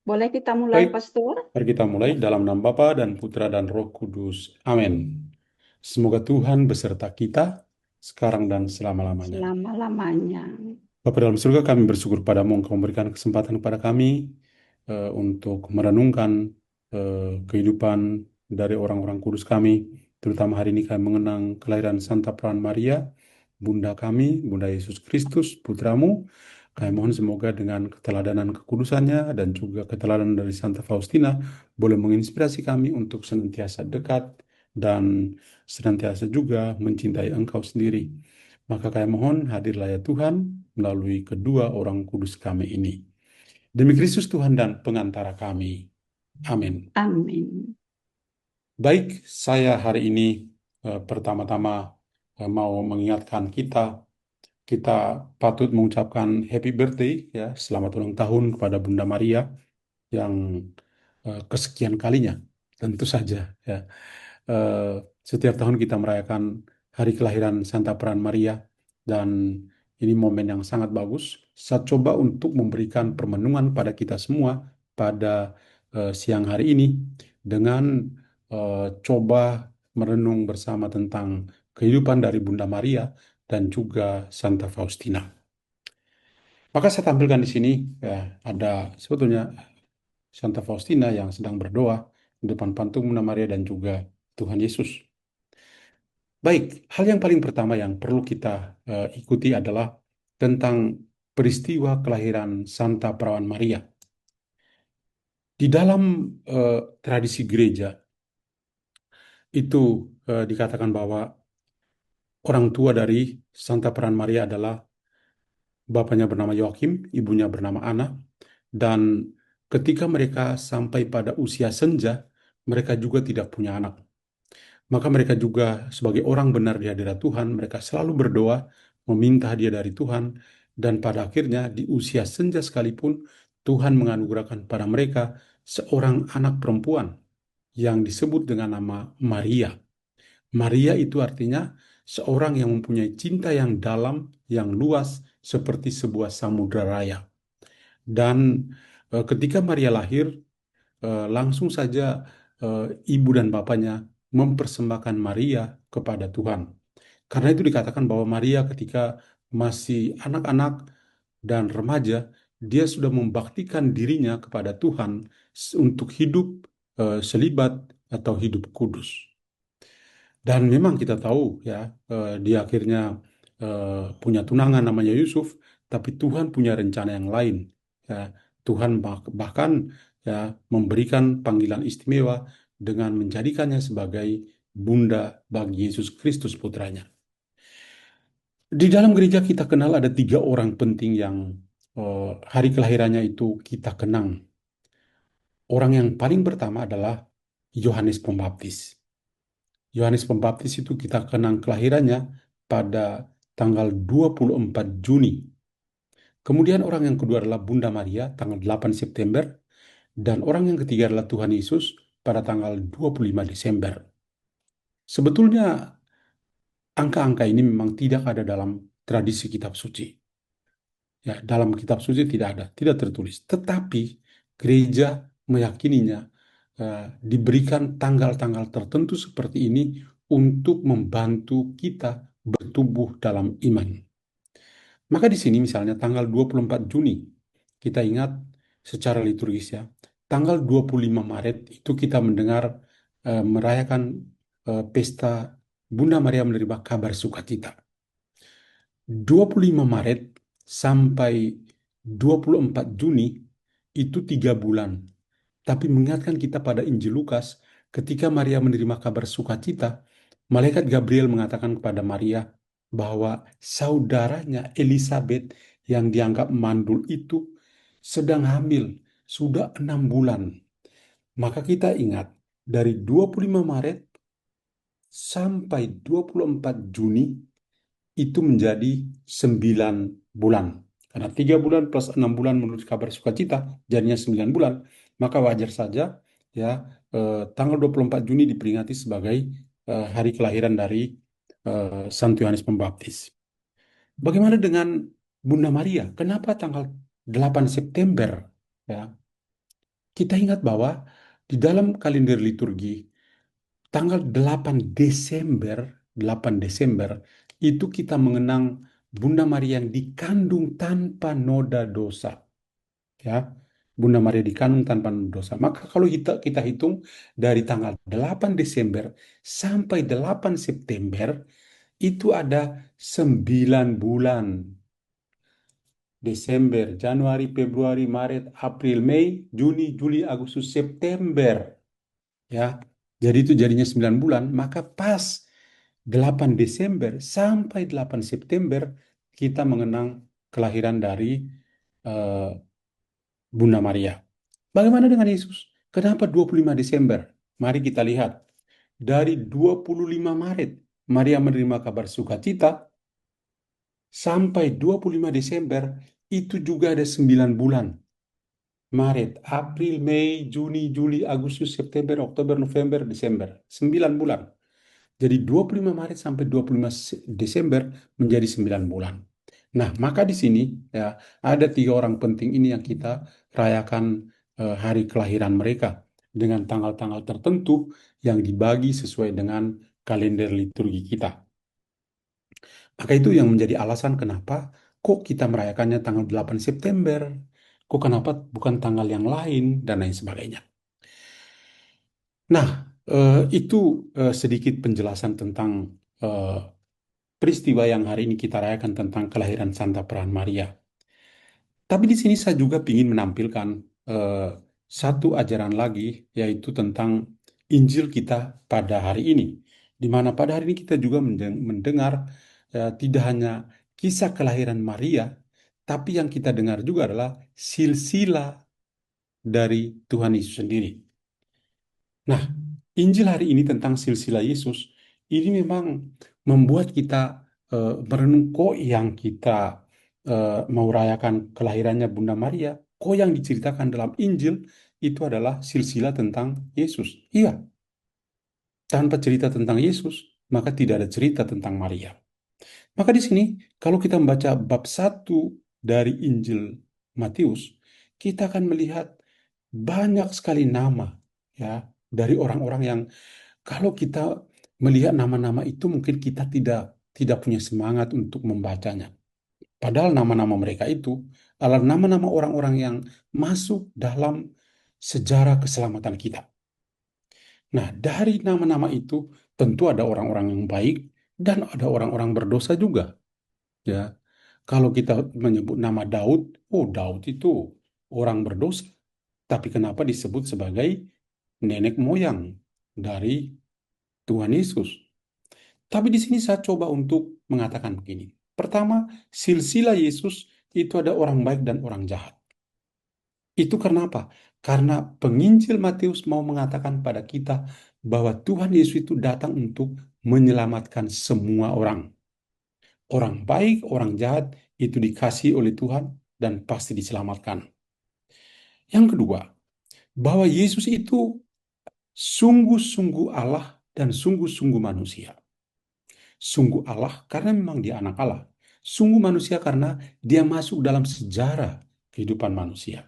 Boleh kita mulai, Baik, Pastor? mari kita mulai dalam nama Bapa dan Putra dan Roh Kudus. Amin. Semoga Tuhan beserta kita sekarang dan selama-lamanya. Selama-lamanya. Bapa dalam surga, kami bersyukur padamu engkau memberikan kesempatan kepada kami untuk merenungkan kehidupan dari orang-orang kudus kami. Terutama hari ini kami mengenang kelahiran Santa Peran Maria, Bunda kami, Bunda Yesus Kristus, Putramu. Kami mohon semoga dengan keteladanan kekudusannya dan juga keteladanan dari Santa Faustina boleh menginspirasi kami untuk senantiasa dekat dan senantiasa juga mencintai Engkau sendiri. Maka kami mohon hadirlah ya Tuhan melalui kedua orang kudus kami ini. Demi Kristus Tuhan dan pengantara kami. Amin. Amin. Baik, saya hari ini pertama-tama mau mengingatkan kita patut mengucapkan happy birthday ya, selamat ulang tahun kepada Bunda Maria yang kesekian kalinya. Tentu saja ya. Eh, Setiap tahun kita merayakan hari kelahiran Santa Peran Maria dan ini momen yang sangat bagus. Saya coba untuk memberikan permenungan pada kita semua pada siang hari ini dengan coba merenung bersama tentang kehidupan dari Bunda Maria dan juga Santa Faustina. Maka saya tampilkan di sini ya, ada sebetulnya Santa Faustina yang sedang berdoa di depan patung Bunda Maria dan juga Tuhan Yesus. Baik, hal yang paling pertama yang perlu kita ikuti adalah tentang peristiwa kelahiran Santa Perawan Maria. Di dalam tradisi gereja itu dikatakan bahwa orang tua dari Santa Perawan Maria adalah bapaknya bernama Yoakim, ibunya bernama Ana, dan ketika mereka sampai pada usia senja, mereka juga tidak punya anak. Maka mereka juga sebagai orang benar di hadirat Tuhan, mereka selalu berdoa, meminta hadiah dari Tuhan, dan pada akhirnya di usia senja sekalipun, Tuhan menganugerahkan pada mereka seorang anak perempuan yang disebut dengan nama Maria. Maria itu artinya seorang yang mempunyai cinta yang dalam, yang luas, seperti sebuah samudra raya. Dan ketika Maria lahir, langsung saja eh, ibu dan bapaknya mempersembahkan Maria kepada Tuhan. Karena itu dikatakan bahwa Maria ketika masih anak-anak dan remaja, dia sudah membaktikan dirinya kepada Tuhan untuk hidup selibat atau hidup kudus. Dan memang kita tahu ya, dia akhirnya punya tunangan namanya Yusuf, tapi Tuhan punya rencana yang lain. Ya, Tuhan bahkan ya memberikan panggilan istimewa dengan menjadikannya sebagai bunda bagi Yesus Kristus putranya. Di dalam gereja kita kenal ada tiga orang penting yang hari kelahirannya itu kita kenang. Orang yang paling pertama adalah Yohanes Pembaptis. Yohanes Pembaptis itu kita kenang kelahirannya pada tanggal 24 Juni. Kemudian orang yang kedua adalah Bunda Maria tanggal 8 September dan orang yang ketiga adalah Tuhan Yesus pada tanggal 25 Desember. Sebetulnya angka-angka ini memang tidak ada dalam tradisi kitab suci. Ya, dalam kitab suci tidak ada, tidak tertulis. Tetapi gereja meyakininya diberikan tanggal-tanggal tertentu seperti ini untuk membantu kita bertumbuh dalam iman. Maka di sini misalnya tanggal 24 Juni, kita ingat secara liturgis ya, tanggal 25 Maret itu kita mendengar merayakan pesta Bunda Maria menerima kabar sukacita. 25 Maret sampai 24 Juni itu 3 bulan. Tapi mengingatkan kita pada Injil Lukas, ketika Maria menerima kabar sukacita, malaikat Gabriel mengatakan kepada Maria bahwa saudaranya Elizabeth yang dianggap mandul itu sedang hamil, sudah 6 bulan. Maka kita ingat, dari 25 Maret sampai 24 Juni itu menjadi 9 bulan. Karena 3 bulan plus 6 bulan menurut kabar sukacita, jadinya 9 bulan. Maka wajar saja ya tanggal 24 Juni diperingati sebagai hari kelahiran dari Santo Yohanes Pembaptis. Bagaimana dengan Bunda Maria? Kenapa tanggal 8 September? Ya, Kita ingat bahwa di dalam kalender liturgi tanggal 8 Desember itu kita mengenang Bunda Maria yang dikandung tanpa noda dosa, ya. Bunda Maria dikandung tanpa noda dosa. Maka kalau kita hitung dari tanggal 8 Desember sampai 8 September itu ada 9 bulan. Desember, Januari, Februari, Maret, April, Mei, Juni, Juli, Agustus, September. Ya, jadi itu jadinya 9 bulan, maka pas 8 Desember sampai 8 September kita mengenang kelahiran dari eh, Bunda Maria. Bagaimana dengan Yesus? Kenapa 25 Desember? Mari kita lihat. Dari 25 Maret, Maria menerima kabar sukacita, sampai 25 Desember, itu juga ada 9 bulan. Maret, April, Mei, Juni, Juli, Agustus, September, Oktober, November, Desember. 9 bulan. Jadi 25 Maret sampai 25 Desember menjadi 9 bulan. Nah, maka di sini ya ada 3 orang penting ini yang kita rayakan hari kelahiran mereka dengan tanggal-tanggal tertentu yang dibagi sesuai dengan kalender liturgi kita. Maka itu yang menjadi alasan kenapa kok kita merayakannya tanggal 8 September, kok kenapa bukan tanggal yang lain dan lain sebagainya. Nah, itu sedikit penjelasan tentang eh, peristiwa yang hari ini kita rayakan tentang kelahiran Santa Peran Maria. Tapi di sini saya juga ingin menampilkan eh, satu ajaran lagi, yaitu tentang Injil kita pada hari ini. Di mana pada hari ini kita juga mendengar tidak hanya kisah kelahiran Maria, tapi yang kita dengar juga adalah silsilah dari Tuhan Yesus sendiri. Nah, Injil hari ini tentang silsilah Yesus ini memang membuat kita merenung kok yang kita mau rayakan kelahirannya Bunda Maria, kok yang diceritakan dalam Injil itu adalah silsilah tentang Yesus. Iya, tanpa cerita tentang Yesus, maka tidak ada cerita tentang Maria. Maka di sini, kalau kita membaca bab 1 dari Injil Matius, kita akan melihat banyak sekali nama ya dari orang-orang yang kalau kita melihat nama-nama itu mungkin kita tidak tidak punya semangat untuk membacanya. Padahal nama-nama mereka itu adalah nama-nama orang-orang yang masuk dalam sejarah keselamatan kita. Nah, dari nama-nama itu tentu ada orang-orang yang baik dan ada orang-orang berdosa juga, ya. Kalau kita menyebut nama Daud, oh Daud itu orang berdosa, tapi kenapa disebut sebagai nenek moyang dari Tuhan Yesus? Tapi di sini saya coba untuk mengatakan begini. Pertama, silsilah Yesus itu ada orang baik dan orang jahat. Itu karena apa? Karena penginjil Matius mau mengatakan pada kita bahwa Tuhan Yesus itu datang untuk menyelamatkan semua orang. Orang baik, orang jahat itu dikasihi oleh Tuhan dan pasti diselamatkan. Yang kedua, bahwa Yesus itu sungguh-sungguh Allah dan sungguh-sungguh manusia. Sungguh Allah karena memang dia anak Allah. Sungguh manusia karena dia masuk dalam sejarah kehidupan manusia.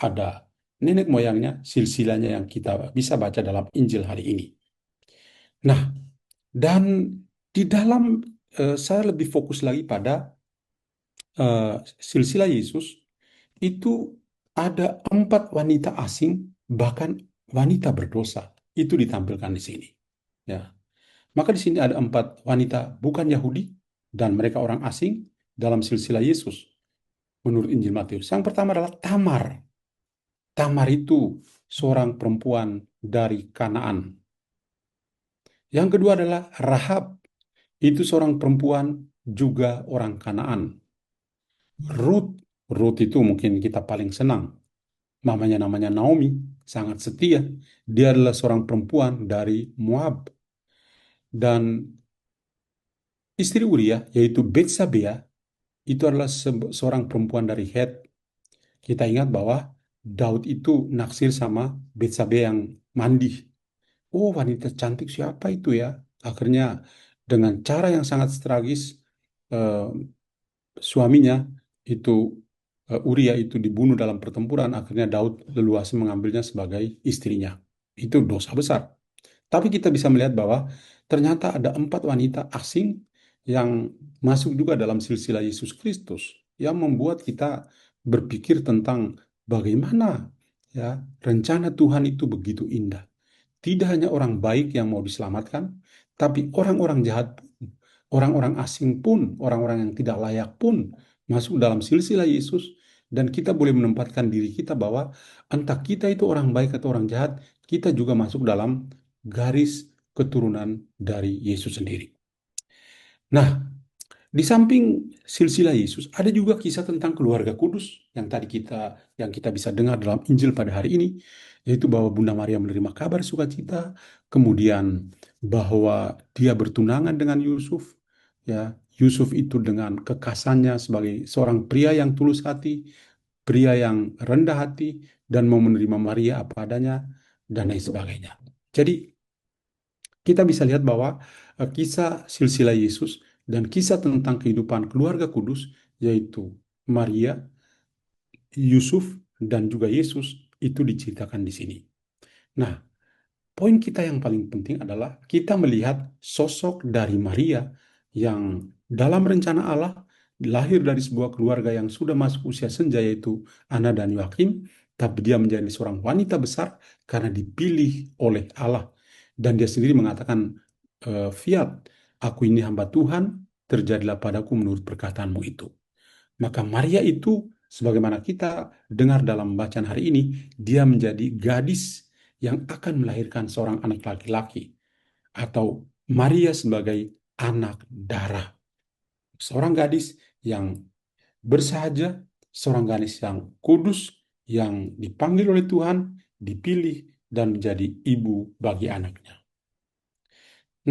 Ada nenek moyangnya, silsilahnya yang kita bisa baca dalam Injil hari ini. Nah, dan di dalam saya lebih fokus lagi pada eh, silsilah Yesus itu ada 4 wanita asing, bahkan wanita berdosa. Itu ditampilkan di sini. Ya. Maka di sini ada 4 wanita bukan Yahudi dan mereka orang asing dalam silsilah Yesus menurut Injil Matius. Yang pertama adalah Tamar. Tamar itu seorang perempuan dari Kanaan. Yang kedua adalah Rahab. Itu seorang perempuan juga orang Kanaan. Ruth. Ruth itu mungkin kita paling senang. Namanya Naomi, sangat setia. Dia adalah seorang perempuan dari Moab. Dan istri Uria, yaitu Betsabea, itu adalah seorang perempuan dari Het. Kita ingat bahwa Daud itu naksir sama Betsabea yang mandi. Oh, wanita cantik siapa itu ya? Akhirnya dengan cara yang sangat tragis, eh, suaminya itu Uria itu dibunuh dalam pertempuran, akhirnya Daud leluasa mengambilnya sebagai istrinya. Itu dosa besar. Tapi kita bisa melihat bahwa ternyata ada 4 wanita asing yang masuk juga dalam silsilah Yesus Kristus, yang membuat kita berpikir tentang bagaimana ya rencana Tuhan itu begitu indah. Tidak hanya orang baik yang mau diselamatkan, tapi orang-orang jahat pun, orang-orang asing pun, orang-orang yang tidak layak pun masuk dalam silsilah Yesus, dan kita boleh menempatkan diri kita bahwa entah kita itu orang baik atau orang jahat, kita juga masuk dalam garis keturunan dari Yesus sendiri. Nah, di samping silsilah Yesus, ada juga kisah tentang keluarga kudus yang kita bisa dengar dalam Injil pada hari ini, yaitu bahwa Bunda Maria menerima kabar sukacita, kemudian bahwa dia bertunangan dengan Yusuf, ya. Yusuf itu dengan kekasannya sebagai seorang pria yang tulus hati, pria yang rendah hati, dan mau menerima Maria apa adanya, dan lain sebagainya. Jadi, kita bisa lihat bahwa kisah silsilah Yesus dan kisah tentang kehidupan keluarga kudus, yaitu Maria, Yusuf, dan juga Yesus, itu diceritakan di sini. Nah, poin kita yang paling penting adalah kita melihat sosok dari Maria yang dalam rencana Allah lahir dari sebuah keluarga yang sudah masuk usia senja, yaitu Ana dan Yoakim, tapi dia menjadi seorang wanita besar karena dipilih oleh Allah. Dan dia sendiri mengatakan, Fiat, aku ini hamba Tuhan, terjadilah padaku menurut perkataanmu itu. Maka Maria itu, sebagaimana kita dengar dalam bacaan hari ini, dia menjadi gadis yang akan melahirkan seorang anak laki-laki, atau Maria sebagai anak darah. Seorang gadis yang bersahaja, seorang gadis yang kudus, yang dipanggil oleh Tuhan, dipilih, dan menjadi ibu bagi anaknya.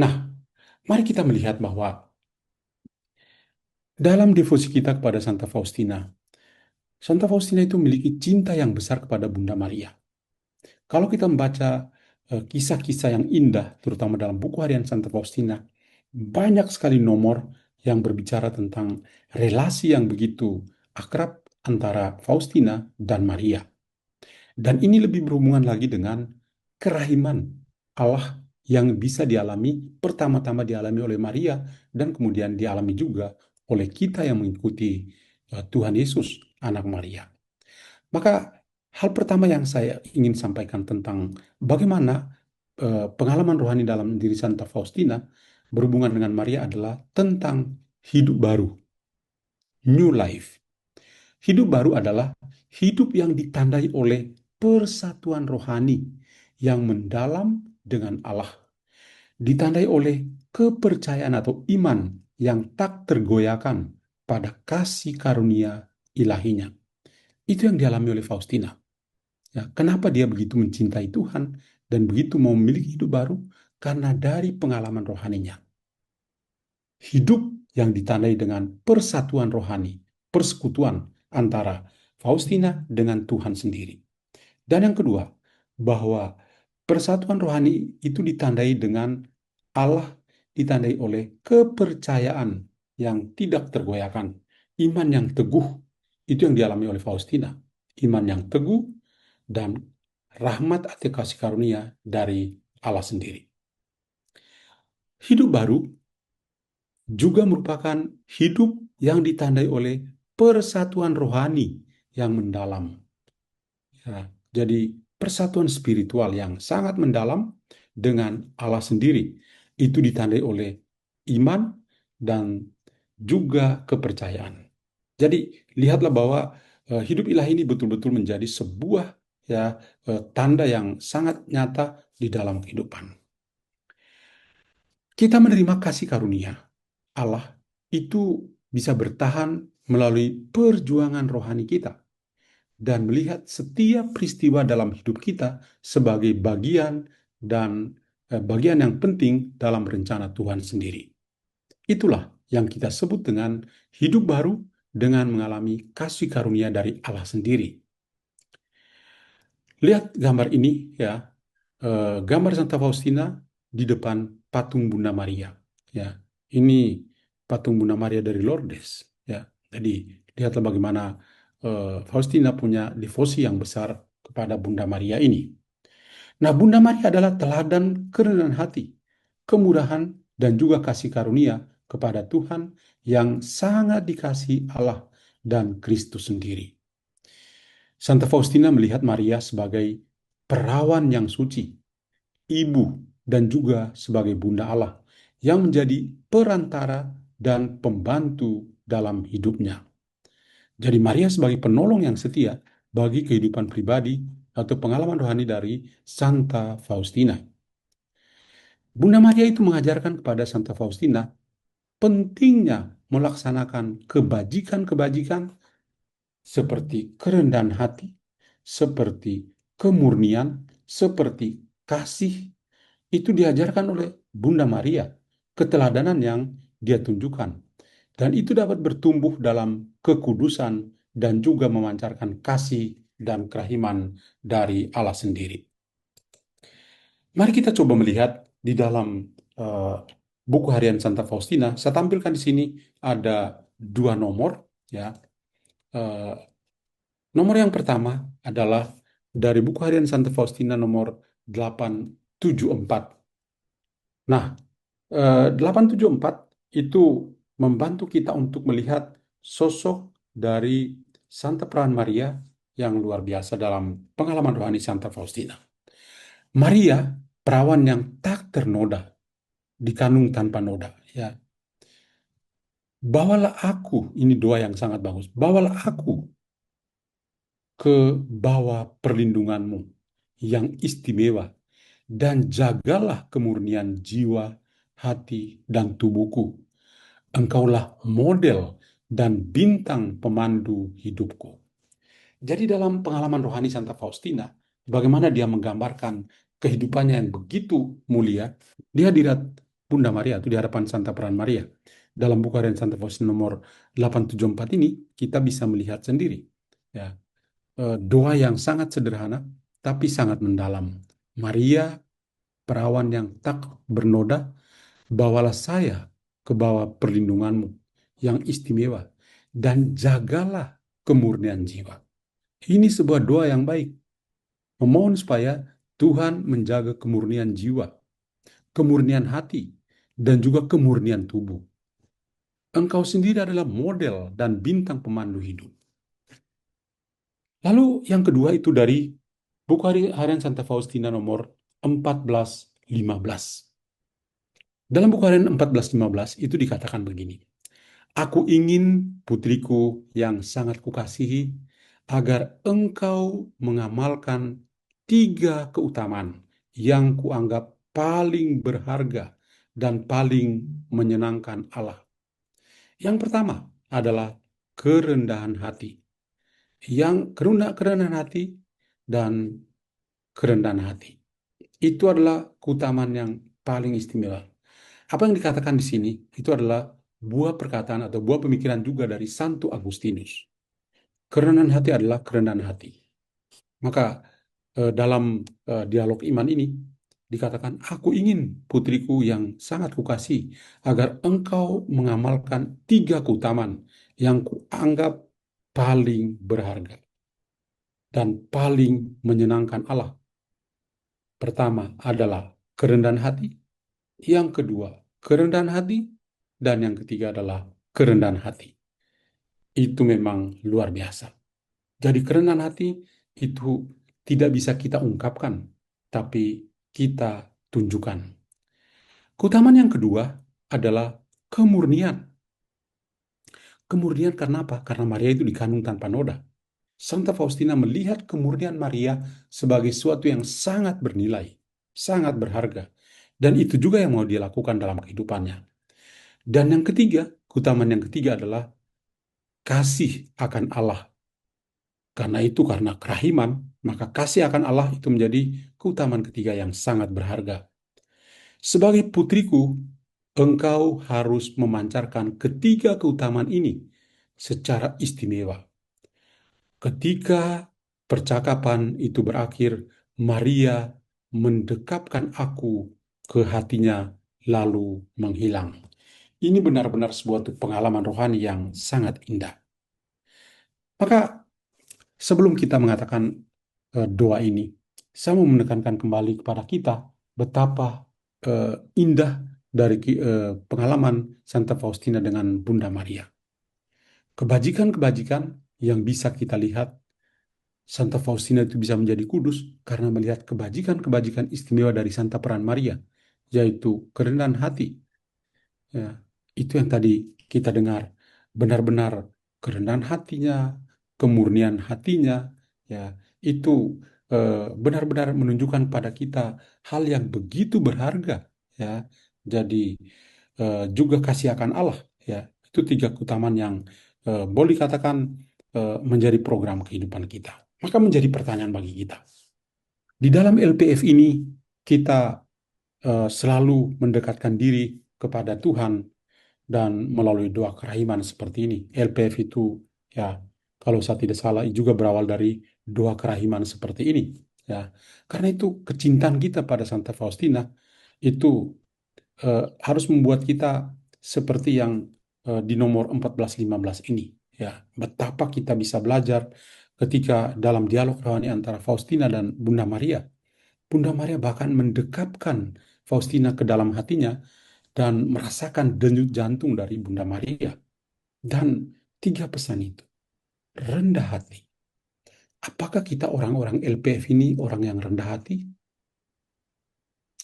Nah, mari kita melihat bahwa dalam devosi kita kepada Santa Faustina itu memiliki cinta yang besar kepada Bunda Maria. Kalau kita membaca kisah-kisah yang indah, terutama dalam buku harian Santa Faustina, banyak sekali nomor yang berbicara tentang relasi yang begitu akrab antara Faustina dan Maria. Dan ini lebih berhubungan lagi dengan kerahiman Allah yang bisa dialami, pertama-tama dialami oleh Maria, dan kemudian dialami juga oleh kita yang mengikuti Tuhan Yesus, anak Maria. Maka hal pertama yang saya ingin sampaikan tentang bagaimana pengalaman rohani dalam diri Santa Faustina berhubungan dengan Maria adalah tentang hidup baru, new life. Hidup baru adalah hidup yang ditandai oleh persatuan rohani yang mendalam dengan Allah, ditandai oleh kepercayaan atau iman yang tak tergoyahkan pada kasih karunia ilahinya. Itu yang dialami oleh Faustina. Ya, kenapa dia begitu mencintai Tuhan dan begitu mau memiliki hidup baru? Karena dari pengalaman rohaninya. Hidup yang ditandai dengan persatuan rohani, persekutuan antara Faustina dengan Tuhan sendiri. Dan yang kedua, bahwa persatuan rohani itu ditandai dengan Allah, ditandai oleh kepercayaan yang tidak tergoyahkan, iman yang teguh. Itu yang dialami oleh Faustina. Iman yang teguh dan rahmat atau kasih karunia dari Allah sendiri. Hidup baru juga merupakan hidup yang ditandai oleh persatuan rohani yang mendalam. Ya, jadi persatuan spiritual yang sangat mendalam dengan Allah sendiri. Itu ditandai oleh iman dan juga kepercayaan. Jadi lihatlah bahwa hidup ilahi ini betul-betul menjadi sebuah tanda yang sangat nyata di dalam kehidupan. Kita menerima kasih karunia Allah itu bisa bertahan melalui perjuangan rohani kita dan melihat setiap peristiwa dalam hidup kita sebagai bagian yang penting dalam rencana Tuhan sendiri. Itulah yang kita sebut dengan hidup baru dengan mengalami kasih karunia dari Allah sendiri. Lihat gambar ini ya, gambar Santa Faustina di depan patung Bunda Maria. Ya, ini patung Bunda Maria dari Lourdes. Ya, jadi lihatlah bagaimana Faustina punya devosi yang besar kepada Bunda Maria ini. Nah, Bunda Maria adalah teladan kerendahan hati, kemurahan, dan juga kasih karunia kepada Tuhan yang sangat dikasihi Allah dan Kristus sendiri. Santa Faustina melihat Maria sebagai perawan yang suci, ibu, dan juga sebagai Bunda Allah yang menjadi perantara dan pembantu dalam hidupnya. Jadi Maria sebagai penolong yang setia bagi kehidupan pribadi atau pengalaman rohani dari Santa Faustina. Bunda Maria itu mengajarkan kepada Santa Faustina pentingnya melaksanakan kebajikan-kebajikan seperti kerendahan hati, seperti kemurnian, seperti kasih. Itu diajarkan oleh Bunda Maria, keteladanan yang dia tunjukkan. Dan itu dapat bertumbuh dalam kekudusan dan juga memancarkan kasih dan kerahiman dari Allah sendiri. Mari kita coba melihat di dalam eh, buku harian Santa Faustina. Saya tampilkan di sini ada dua nomor, ya. Eh, Nomor yang pertama adalah dari buku harian Santa Faustina nomor 874. Nah, 874 itu membantu kita untuk melihat sosok dari Santa Peran Maria yang luar biasa dalam pengalaman rohani Santa Faustina. Maria, perawan yang tak ternoda, dikandung tanpa noda. Ya, bawalah aku, ini doa yang sangat bagus. Bawalah aku ke bawah perlindunganmu yang istimewa dan jagalah kemurnian jiwa, hati, dan tubuhku. Engkaulah model dan bintang pemandu hidupku. Jadi dalam pengalaman rohani Santa Faustina, bagaimana dia menggambarkan kehidupannya yang begitu mulia di hadirat Bunda Maria atau di hadapan Santa Peran Maria. Dalam buku harian Santa Faustina nomor 874 ini, kita bisa melihat sendiri. Ya, doa yang sangat sederhana, tapi sangat mendalam. Maria, perawan yang tak bernoda, bawalah saya ke bawah perlindunganmu yang istimewa, dan jagalah kemurnian jiwa. Ini sebuah doa yang baik, memohon supaya Tuhan menjaga kemurnian jiwa, kemurnian hati, dan juga kemurnian tubuh. Engkau sendiri adalah model dan bintang pemandu hidup. Lalu yang kedua itu dari buku harian Santa Faustina nomor 1415. Dalam buku harian 1415 itu dikatakan begini. Aku ingin putriku yang sangat kukasihi agar engkau mengamalkan tiga keutamaan yang kuanggap paling berharga dan paling menyenangkan Allah. Yang pertama adalah kerendahan hati. Yang kerendahan hati dan kerendahan hati. Itu adalah keutamaan yang paling istimewa. Apa yang dikatakan di sini itu adalah buah perkataan atau buah pemikiran juga dari Santo Agustinus. Kerendahan hati adalah kerendahan hati. Maka dalam dialog iman ini dikatakan, aku ingin putriku yang sangat kukasih agar engkau mengamalkan tiga keutamaan yang kuanggap paling berharga dan paling menyenangkan Allah. Pertama adalah kerendahan hati, yang kedua kerendahan hati, dan yang ketiga adalah kerendahan hati. Itu memang luar biasa. Jadi kerendahan hati itu tidak bisa kita ungkapkan, tapi kita tunjukkan. Keutamaan yang kedua adalah kemurnian. Kemurnian karena apa? Karena Maria itu dikandung tanpa noda. Santa Faustina melihat kemurnian Maria sebagai sesuatu yang sangat bernilai, sangat berharga. Dan itu juga yang mau dia lakukan dalam kehidupannya. Dan yang ketiga, keutamaan yang ketiga adalah kasih akan Allah. Karena itu, karena kerahiman, maka kasih akan Allah itu menjadi keutamaan ketiga yang sangat berharga. Sebagai putriku, engkau harus memancarkan ketiga keutamaan ini secara istimewa. Ketika percakapan itu berakhir, Maria mendekapkan aku ke hatinya lalu menghilang. Ini benar-benar sebuah pengalaman rohani yang sangat indah. Maka sebelum kita mengatakan doa ini, saya mau menekankan kembali kepada kita betapa indah dari pengalaman Santa Faustina dengan Bunda Maria. Kebajikan-kebajikan yang bisa kita lihat, Santa Faustina itu bisa menjadi kudus karena melihat kebajikan-kebajikan istimewa dari Santa Peran Maria, yaitu kerendahan hati. Ya, itu yang tadi kita dengar, benar-benar kerendahan hatinya, kemurnian hatinya, ya, itu benar-benar menunjukkan pada kita hal yang begitu berharga, ya. Jadi juga kasih akan Allah, ya. Itu tiga keutamaan yang boleh dikatakan menjadi program kehidupan kita. Maka menjadi pertanyaan bagi kita. Di dalam LPF ini kita selalu mendekatkan diri kepada Tuhan dan melalui doa kerahiman seperti ini. LPF itu, ya, kalau saya tidak salah juga berawal dari doa kerahiman seperti ini, ya. Karena itu kecintaan kita pada Santa Faustina itu harus membuat kita seperti yang di nomor 14-15 ini, ya. Betapa kita bisa belajar ketika dalam dialog rohani antara Faustina dan Bunda Maria. Bunda Maria bahkan mendekapkan Faustina ke dalam hatinya dan merasakan denyut jantung dari Bunda Maria. Dan tiga pesan itu, rendah hati. Apakah kita orang-orang LPF ini orang yang rendah hati?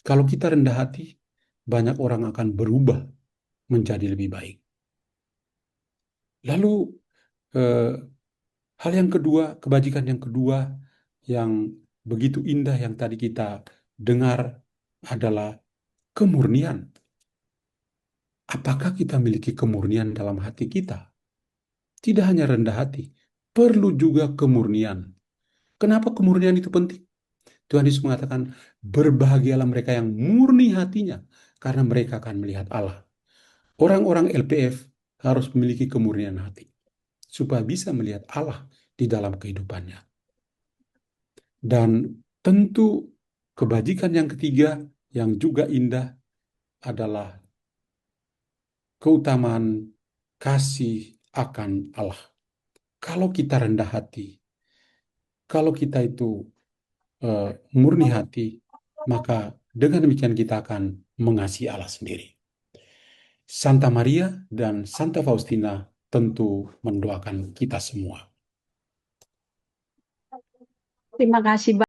Kalau kita rendah hati, banyak orang akan berubah menjadi lebih baik. Lalu eh, hal yang kedua, kebajikan yang kedua yang begitu indah yang tadi kita dengar adalah kemurnian. Apakah kita memiliki kemurnian dalam hati kita? Tidak hanya rendah hati, perlu juga kemurnian. Kenapa kemurnian itu penting? Tuhan Yesus mengatakan, berbahagialah mereka yang murni hatinya, karena mereka akan melihat Allah. Orang-orang LPF harus memiliki kemurnian hati, supaya bisa melihat Allah di dalam kehidupannya. Dan tentu kebajikan yang ketiga, yang juga indah, adalah keutamaan kasih akan Allah. Kalau kita rendah hati, kalau kita itu murni hati, maka dengan demikian kita akan mengasihi Allah sendiri. Santa Maria dan Santa Faustina tentu mendoakan kita semua. Terima kasih